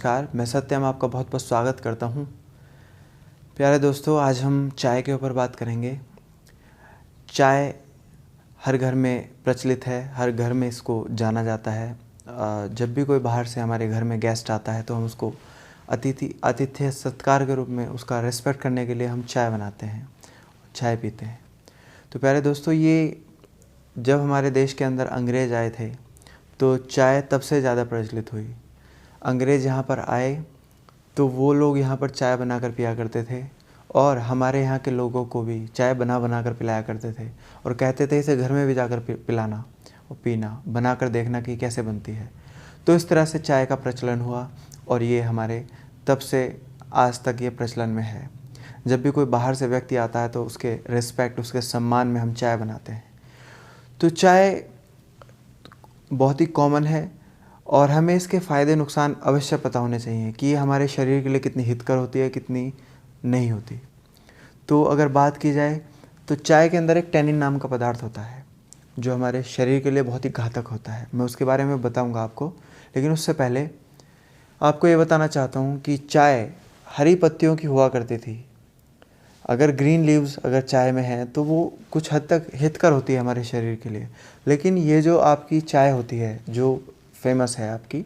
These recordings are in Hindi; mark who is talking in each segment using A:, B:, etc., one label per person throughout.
A: नमस्कार, मैं सत्यम आपका बहुत बहुत स्वागत करता हूँ। प्यारे दोस्तों, आज हम चाय के ऊपर बात करेंगे। चाय हर घर में प्रचलित है, हर घर में इसको जाना जाता है। जब भी कोई बाहर से हमारे घर में गेस्ट आता है तो हम उसको आतिथ्य सत्कार के रूप में उसका रिस्पेक्ट करने के लिए हम चाय बनाते हैं, चाय पीते हैं। तो प्यारे दोस्तों, ये जब हमारे देश के अंदर अंग्रेज़ आए थे तो चाय तब से ज़्यादा प्रचलित हुई। अंग्रेज़ यहाँ पर आए तो वो लोग यहाँ पर चाय बनाकर पिया करते थे और हमारे यहाँ के लोगों को भी चाय बना कर पिलाया करते थे और कहते थे इसे घर में भी जाकर पिलाना और पीना, बनाकर देखना कि कैसे बनती है। तो इस तरह से चाय का प्रचलन हुआ और ये हमारे तब से आज तक ये प्रचलन में है। जब भी कोई बाहर से व्यक्ति आता है तो उसके रिस्पेक्ट, उसके सम्मान में हम चाय बनाते हैं। तो चाय बहुत ही कॉमन है और हमें इसके फ़ायदे नुकसान अवश्य पता होने चाहिए कि ये हमारे शरीर के लिए कितनी हितकर होती है, कितनी नहीं होती। तो अगर बात की जाए तो चाय के अंदर एक टैनिन नाम का पदार्थ होता है जो हमारे शरीर के लिए बहुत ही घातक होता है। मैं उसके बारे में बताऊंगा आपको, लेकिन उससे पहले आपको ये बताना चाहता हूँ कि चाय हरी पत्तियों की हुआ करती थी। अगर ग्रीन लीव्स अगर चाय में है तो वो कुछ हद तक हितकर होती है हमारे शरीर के लिए, लेकिन ये जो आपकी चाय होती है जो फेमस है आपकी,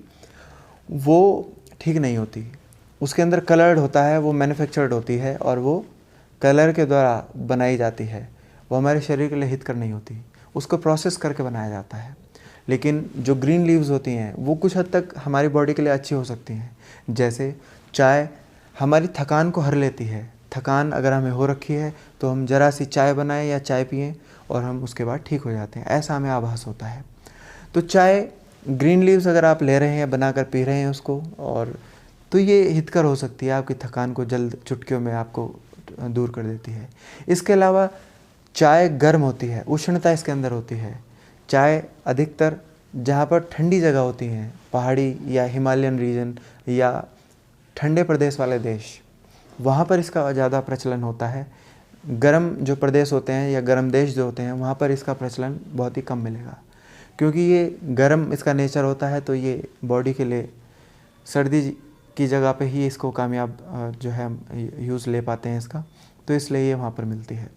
A: वो ठीक नहीं होती। उसके अंदर कलर्ड होता है, वो मैन्युफैक्चर्ड होती है और वो कलर के द्वारा बनाई जाती है। वो हमारे शरीर के लिए हितकर नहीं होती, उसको प्रोसेस करके बनाया जाता है। लेकिन जो ग्रीन लीव्स होती हैं वो कुछ हद तक हमारी बॉडी के लिए अच्छी हो सकती हैं। जैसे चाय हमारी थकान को हर लेती है। थकान अगर हमें हो रखी है तो हम ज़रा सी चाय बनाएं या चाय पिएं और हम उसके बाद ठीक हो जाते हैं, ऐसा हमें आभास होता है। तो चाय ग्रीन लीव्स अगर आप ले रहे हैं, बनाकर पी रहे हैं उसको, और तो ये हितकर हो सकती है, आपकी थकान को जल्द चुटकियों में आपको दूर कर देती है। इसके अलावा चाय गर्म होती है, उष्णता इसके अंदर होती है। चाय अधिकतर जहाँ पर ठंडी जगह होती हैं, पहाड़ी या हिमालयन रीजन या ठंडे प्रदेश वाले देश, वहाँ पर इसका ज़्यादा प्रचलन होता है। गर्म जो प्रदेश होते हैं या गर्म देश जो होते हैं वहाँ पर इसका प्रचलन बहुत ही कम मिलेगा, क्योंकि ये गर्म इसका नेचर होता है। तो ये बॉडी के लिए सर्दी की जगह पे ही इसको कामयाब जो है यूज़ ले पाते हैं इसका, तो इसलिए ये वहाँ पर मिलती है।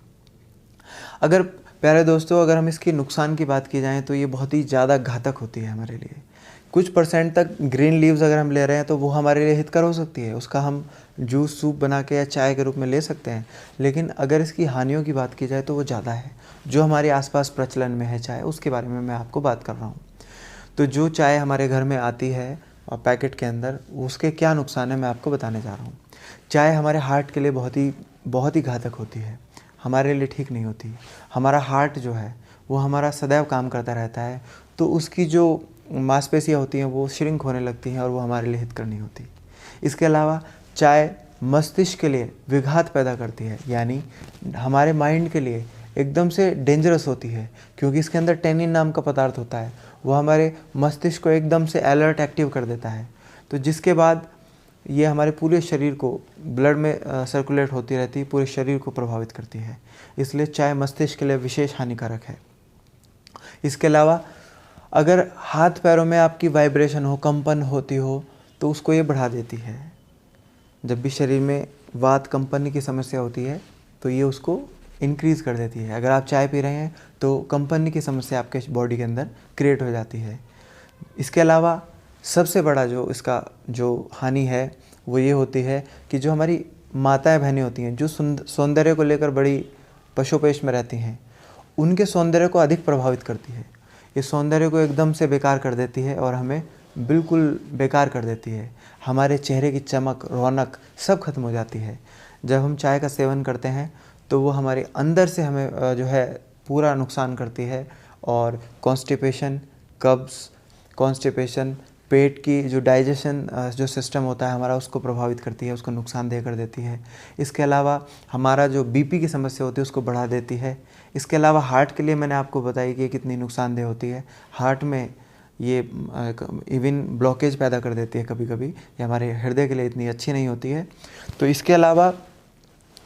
A: अगर प्यारे दोस्तों, अगर हम इसकी नुकसान की बात की जाए तो ये बहुत ही ज़्यादा घातक होती है हमारे लिए। कुछ परसेंट तक ग्रीन लीव्स अगर हम ले रहे हैं तो वो हमारे लिए हितकर हो सकती है, उसका हम जूस सूप बना के या चाय के रूप में ले सकते हैं। लेकिन अगर इसकी हानियों की बात की जाए तो वो ज़्यादा है। जो हमारे आसपास प्रचलन में है चाय, उसके बारे में मैं आपको बात कर रहा हूँ। तो जो चाय हमारे घर में आती है और पैकेट के अंदर, उसके क्या नुकसान है मैं आपको बताने जा रहा हूँ। चाय हमारे हार्ट के लिए बहुत ही घातक होती है, हमारे लिए ठीक नहीं होती। हमारा हार्ट जो है वो हमारा सदैव काम करता रहता है, तो उसकी जो मांसपेशियाँ होती हैं वो श्रिंक होने लगती हैं और वो हमारे लिए हितकर नहीं होती। इसके अलावा चाय मस्तिष्क के लिए विघात पैदा करती है, यानी हमारे माइंड के लिए एकदम से डेंजरस होती है, क्योंकि इसके अंदर टैनिन नाम का पदार्थ होता है। वो हमारे मस्तिष्क को एकदम से अलर्ट एक्टिव कर देता है, तो जिसके बाद ये हमारे पूरे शरीर को ब्लड में सर्कुलेट होती रहती है, पूरे शरीर को प्रभावित करती है। इसलिए चाय मस्तिष्क के लिए विशेष हानिकारक है। इसके अलावा अगर हाथ पैरों में आपकी वाइब्रेशन हो, कंपन होती हो, तो उसको ये बढ़ा देती है। जब भी शरीर में वात कंपन की समस्या होती है तो ये उसको इंक्रीज़ कर देती है। अगर आप चाय पी रहे हैं तो कंपन की समस्या आपके बॉडी के अंदर क्रिएट हो जाती है। इसके अलावा सबसे बड़ा जो इसका जो हानि है वो ये होती है कि जो हमारी माताएं बहनें होती हैं, जो सौंदर्य को लेकर बड़ी पशोपेश में रहती हैं, उनके सौंदर्य को अधिक प्रभावित करती है। ये सौंदर्य को एकदम से बेकार कर देती है और हमें बिल्कुल बेकार कर देती है। हमारे चेहरे की चमक, रौनक सब खत्म हो जाती है। जब हम चाय का सेवन करते हैं तो वो हमारे अंदर से हमें जो है पूरा नुकसान करती है और कॉन्स्टिपेशन, पेट की जो डाइजेशन जो सिस्टम होता है हमारा, उसको प्रभावित करती है, उसको नुकसानदेह कर देती है। इसके अलावा हमारा जो बीपी की समस्या होती है उसको बढ़ा देती है। इसके अलावा हार्ट के लिए मैंने आपको बताई कि कितनी नुकसानदेह होती है। हार्ट में ये इवन ब्लॉकेज पैदा कर देती है कभी कभी, ये हमारे हृदय के लिए इतनी अच्छी नहीं होती है। तो इसके अलावा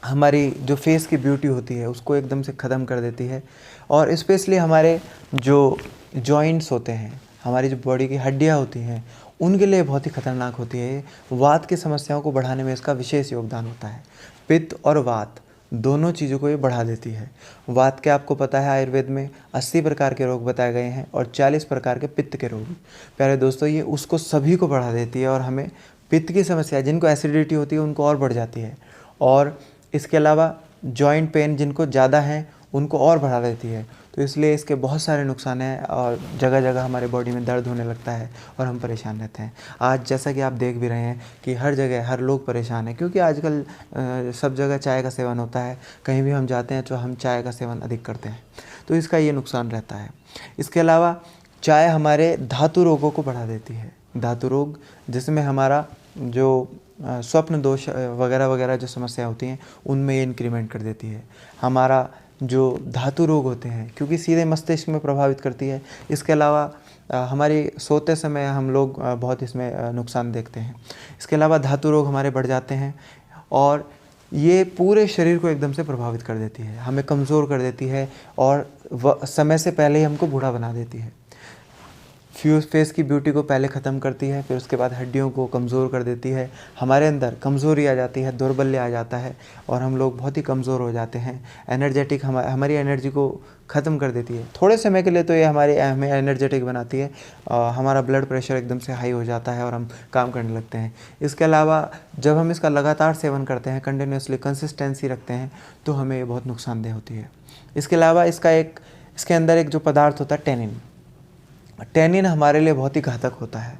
A: हमारी जो फेस की ब्यूटी होती है उसको एकदम से ख़त्म कर देती है। और स्पेशली हमारे जो जॉइंट्स होते हैं, हमारी जो बॉडी की हड्डियाँ होती हैं, उनके लिए बहुत ही खतरनाक होती है। वात की समस्याओं को बढ़ाने में इसका विशेष योगदान होता है। पित्त और वात दोनों चीज़ों को ये बढ़ा देती है। वात के आपको पता है आयुर्वेद में 80 प्रकार के रोग बताए गए हैं और 40 प्रकार के पित्त के रोग। प्यारे दोस्तों, ये उसको सभी को बढ़ा देती है और हमें पित्त की समस्या, जिनको एसिडिटी होती है उनको और बढ़ जाती है। और इसके अलावा जॉइंट पेन जिनको ज़्यादा हैं उनको और बढ़ा देती है। तो इसलिए इसके बहुत सारे नुकसान हैं और जगह जगह हमारे बॉडी में दर्द होने लगता है और हम परेशान रहते हैं। आज जैसा कि आप देख भी रहे हैं कि हर जगह हर लोग परेशान हैं, क्योंकि आजकल सब जगह चाय का सेवन होता है। कहीं भी हम जाते हैं तो हम चाय का सेवन अधिक करते हैं, तो इसका ये नुकसान रहता है। इसके अलावा चाय हमारे धातु रोगों को बढ़ा देती है। धातु रोग जिसमें हमारा जो स्वप्न दोष वगैरह वगैरह जो समस्या होती हैं उनमें ये इंक्रीमेंट कर देती है। हमारा जो धातु रोग होते हैं, क्योंकि सीधे मस्तिष्क में प्रभावित करती है। इसके अलावा हमारी सोते समय हम लोग बहुत इसमें नुकसान देखते हैं। इसके अलावा धातु रोग हमारे बढ़ जाते हैं और ये पूरे शरीर को एकदम से प्रभावित कर देती है, हमें कमज़ोर कर देती है और समय से पहले ही हमको बूढ़ा बना देती है। फेस की ब्यूटी को पहले ख़त्म करती है, फिर उसके बाद हड्डियों को कमज़ोर कर देती है। हमारे अंदर कमज़ोरी आ जाती है, दौर्बल्य आ जाता है और हम लोग बहुत ही कमज़ोर हो जाते हैं। एनर्जेटिक हमारी एनर्जी को ख़त्म कर देती है। थोड़े समय के लिए तो ये हमें एनर्जेटिक बनाती है। हमारा ब्लड प्रेशर एकदम से हाई हो जाता है और हम काम करने लगते हैं। इसके अलावा जब हम इसका लगातार सेवन करते हैं, कंटिन्यूसली कंसिस्टेंसी रखते हैं, तो हमें ये बहुत नुकसानदेह होती है। इसके अलावा इसके अंदर एक जो पदार्थ होता है टेनिन, टैनिन हमारे लिए बहुत ही घातक होता है।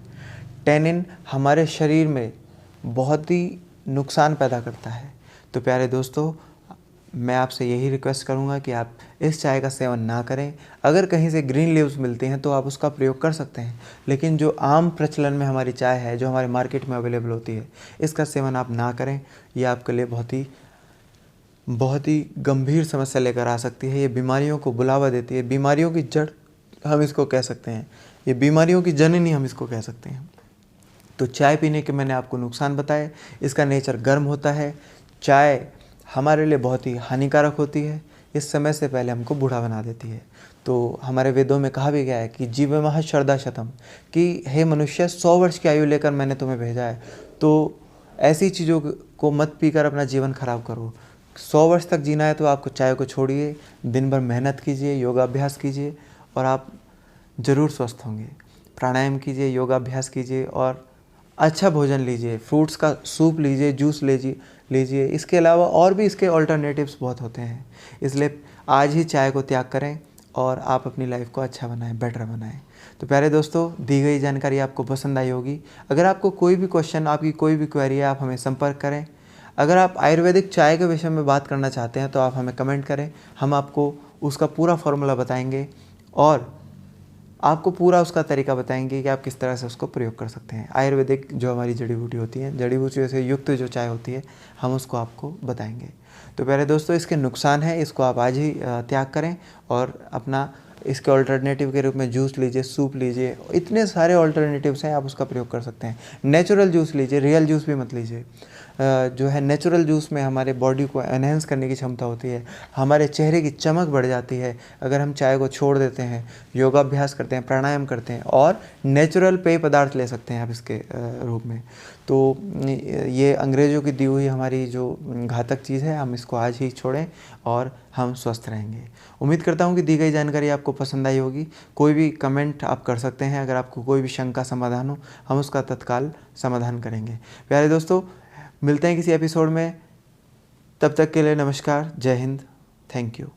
A: टैनिन हमारे शरीर में बहुत ही नुकसान पैदा करता है। तो प्यारे दोस्तों, मैं आपसे यही रिक्वेस्ट करूंगा कि आप इस चाय का सेवन ना करें। अगर कहीं से ग्रीन लीव्स मिलती हैं तो आप उसका प्रयोग कर सकते हैं, लेकिन जो आम प्रचलन में हमारी चाय है, जो हमारे मार्केट में अवेलेबल होती है, इसका सेवन आप ना करें। ये आपके लिए बहुत ही गंभीर समस्या लेकर आ सकती है। ये बीमारियों को बुलावा देती है। बीमारियों की जड़ हम इसको कह सकते हैं, ये बीमारियों की जननी हम इसको कह सकते हैं। तो चाय पीने के मैंने आपको नुकसान बताए। इसका नेचर गर्म होता है। चाय हमारे लिए बहुत ही हानिकारक होती है। इस समय से पहले हमको बूढ़ा बना देती है। तो हमारे वेदों में कहा भी गया है कि जीवमः शरदा शतम, कि हे मनुष्य 100 वर्ष की आयु लेकर मैंने तुम्हें भेजा है, तो ऐसी चीज़ों को मत पीकर अपना जीवन खराब करो। 100 वर्ष तक जीना है तो आपको चाय को छोड़िए, दिन भर मेहनत कीजिए, योगाभ्यास कीजिए और आप ज़रूर स्वस्थ होंगे। प्राणायाम कीजिए, योगाभ्यास कीजिए और अच्छा भोजन लीजिए। फ्रूट्स का सूप लीजिए, जूस लीजिए। इसके अलावा और भी इसके ऑल्टरनेटिव्स बहुत होते हैं। इसलिए आज ही चाय को त्याग करें और आप अपनी लाइफ को अच्छा बनाएं, बेटर बनाएं। तो प्यारे दोस्तों, दी गई जानकारी आपको पसंद आई होगी। अगर आपको कोई भी क्वेश्चन, आपकी कोई भी क्वेरी है, आप हमें संपर्क करें। अगर आप आयुर्वेदिक चाय के विषय में बात करना चाहते हैं तो आप हमें कमेंट करें, हम आपको उसका पूरा फॉर्मूला बताएंगे और आपको पूरा उसका तरीका बताएंगे कि आप किस तरह से उसको प्रयोग कर सकते हैं। आयुर्वेदिक जो हमारी जड़ी बूटी होती है, जड़ी बूटियों से युक्त जो चाय होती है, हम उसको आपको बताएंगे। तो प्यारे दोस्तों, इसके नुकसान है, इसको आप आज ही त्याग करें और अपना इसके ऑल्टरनेटिव के रूप में जूस लीजिए, सूप लीजिए। इतने सारे ऑल्टरनेटिव्स हैं, आप उसका प्रयोग कर सकते हैं। नेचुरल जूस लीजिए, रियल जूस भी मत लीजिए। जो है नेचुरल जूस में हमारे बॉडी को एनहेंस करने की क्षमता होती है, हमारे चेहरे की चमक बढ़ जाती है अगर हम चाय को छोड़ देते हैं, योगाभ्यास करते हैं, प्राणायाम करते हैं और नेचुरल पेय पदार्थ ले सकते हैं आप इसके रूप में। तो ये अंग्रेज़ों की दी हुई हमारी जो घातक चीज़ है, हम इसको आज ही छोड़ें और हम स्वस्थ रहेंगे। उम्मीद करता हूँ कि दी गई जानकारी आपको पसंद आई होगी। कोई भी कमेंट आप कर सकते हैं। अगर आपको कोई भी शंका समाधान हो, हम उसका तत्काल समाधान करेंगे। प्यारे दोस्तों, मिलते हैं किसी एपिसोड में। तब तक के लिए नमस्कार, जय हिंद, थैंक यू।